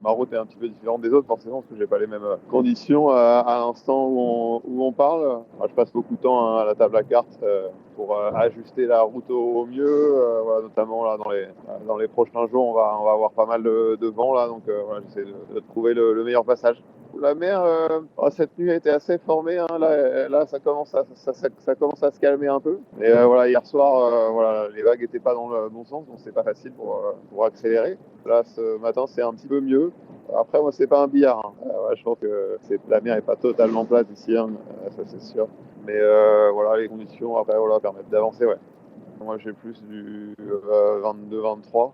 ma route est un petit peu différente des autres, forcément, parce que j'ai pas les mêmes conditions à l'instant où on parle. Moi, je passe beaucoup de temps à la table à cartes pour ajuster la route au mieux. Voilà, notamment là, dans les prochains jours, on va avoir pas mal de vent là, donc voilà, j'essaie de trouver le meilleur passage. La mer, cette nuit a été assez formée. Hein. Là, ça commence à se calmer un peu. Et voilà, hier soir, voilà, les vagues n'étaient pas dans le bon sens, donc c'est pas facile pour accélérer. Là, ce matin, c'est un petit peu mieux. Après, moi, c'est pas un billard. Hein. Ouais, je pense que la mer n'est pas totalement plate ici, hein, ça c'est sûr. Mais voilà, les conditions après, voilà, permettent d'avancer. Ouais. Moi, j'ai plus du 22-23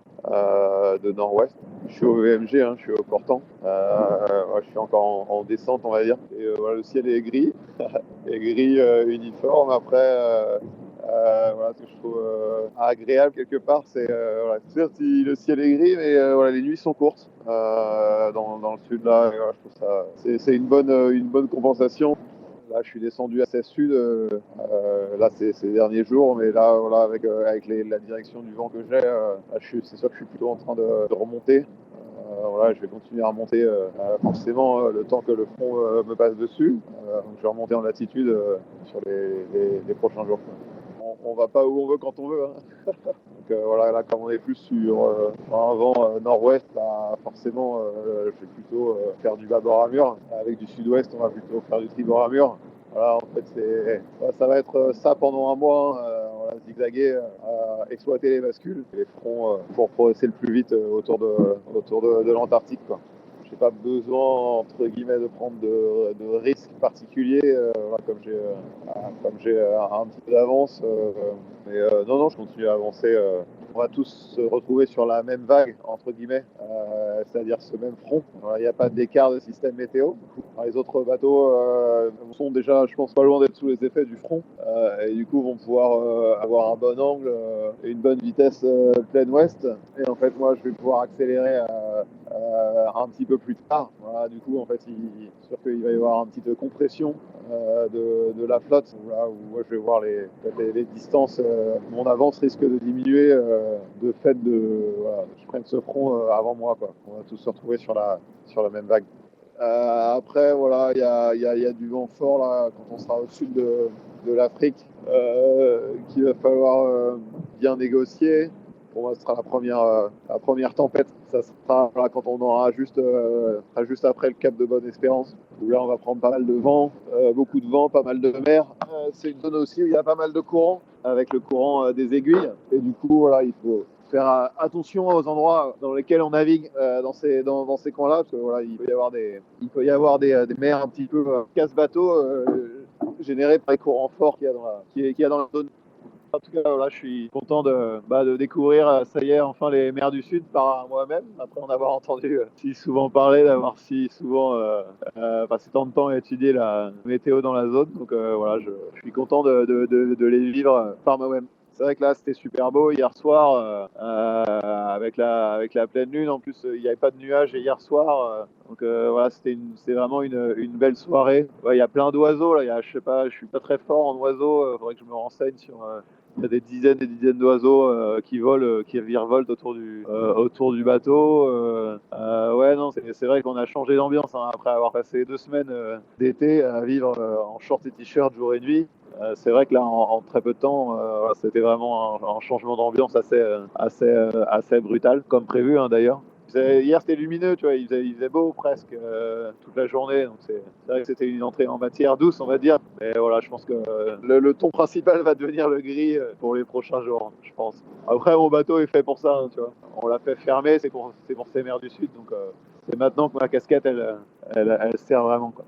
de nord-ouest. Je suis au VMG, hein, je suis au portant. Ouais, je suis encore en descente, on va dire. Et voilà, le ciel est gris, et gris uniforme. Après, voilà, ce que je trouve agréable quelque part, c'est voilà, certes, le ciel est gris, mais voilà, les nuits sont courtes dans le sud là. Et voilà, je trouve ça, c'est une bonne compensation. Là, je suis descendu assez sud, là, ces derniers jours, mais là, voilà, avec la direction du vent que j'ai, là, c'est sûr que je suis plutôt en train de remonter. Voilà, je vais continuer à remonter forcément le temps que le front me passe dessus. Donc, je vais remonter en latitude sur les prochains jours. On va pas où on veut quand on veut. Hein. Donc voilà, là, comme on est plus sur un vent nord-ouest, là, forcément, je vais plutôt faire du bâbord à mur. Avec du sud-ouest, on va plutôt faire du tribord à mur. Voilà, en fait, ça va être ça pendant un mois. Hein, on va zigzaguer, exploiter les bascules, les fronts pour progresser le plus vite autour de l'Antarctique, quoi. J'ai pas besoin entre guillemets de prendre de risques particuliers, voilà, comme j'ai un petit peu d'avance. Mais non, je continue à avancer. On va tous se retrouver sur la même vague, entre guillemets, c'est-à-dire ce même front. Il n'y a pas d'écart de système météo. Alors, les autres bateaux sont déjà, je pense, pas loin d'être sous les effets du front. Et du coup, vont pouvoir avoir un bon angle et une bonne vitesse pleine ouest. Et en fait, moi, je vais pouvoir accélérer un petit peu plus tard. Voilà, du coup, en fait, c'est sûr qu'il va y avoir un petit peu de compression de la flotte, là où moi, je vais voir les distances. Mon avance risque de diminuer de fait voilà, je prenne ce front avant moi. Quoi. On va tous se retrouver sur la même vague. Après, voilà, il y a du vent fort là, quand on sera au sud de l'Afrique, qu'il va falloir bien négocier. Pour moi, ce sera la première tempête. Ça sera voilà, quand on aura juste après le cap de Bonne-Espérance, où là, on va prendre pas mal de vent, beaucoup de vent, pas mal de mer. C'est une zone aussi où il y a pas mal de courant, avec le courant des aiguilles. Et du coup, voilà, il faut faire attention aux endroits dans lesquels on navigue dans ces coins-là, parce que voilà, il peut y avoir des mers un petit peu casse-bateau générées par les courants forts qu'il y a dans la zone. En tout cas, voilà, je suis content de découvrir, ça y est, enfin les mers du Sud par moi-même, après en avoir entendu si souvent parler, d'avoir si souvent passé tant de temps à étudier la météo dans la zone. Donc voilà, je suis content de les vivre par moi-même. C'est vrai que là, c'était super beau hier soir, avec la pleine lune. En plus, il n'y avait pas de nuages hier soir. Donc voilà, c'était vraiment une belle soirée. Ouais, il y a plein d'oiseaux là. Je sais pas, je suis pas très fort en oiseaux. Faudrait que je me renseigne sur. Il y a des dizaines et des dizaines d'oiseaux qui volent, qui virevoltent autour du bateau. Ouais, non, c'est vrai qu'on a changé d'ambiance hein, après avoir passé 2 semaines d'été à vivre en short et t-shirt jour et nuit. C'est vrai que là, en très peu de temps, voilà, c'était vraiment un changement d'ambiance assez brutal, comme prévu hein, d'ailleurs. Hier, c'était lumineux, tu vois, il faisait beau presque toute la journée. Donc c'est vrai que c'était une entrée en matière douce, on va dire. Mais voilà, je pense que le ton principal va devenir le gris pour les prochains jours, je pense. Après, mon bateau est fait pour ça, hein, tu vois. On l'a fait fermer, c'est pour ces mers du Sud. Donc c'est maintenant que ma casquette, elle sert vraiment, quoi.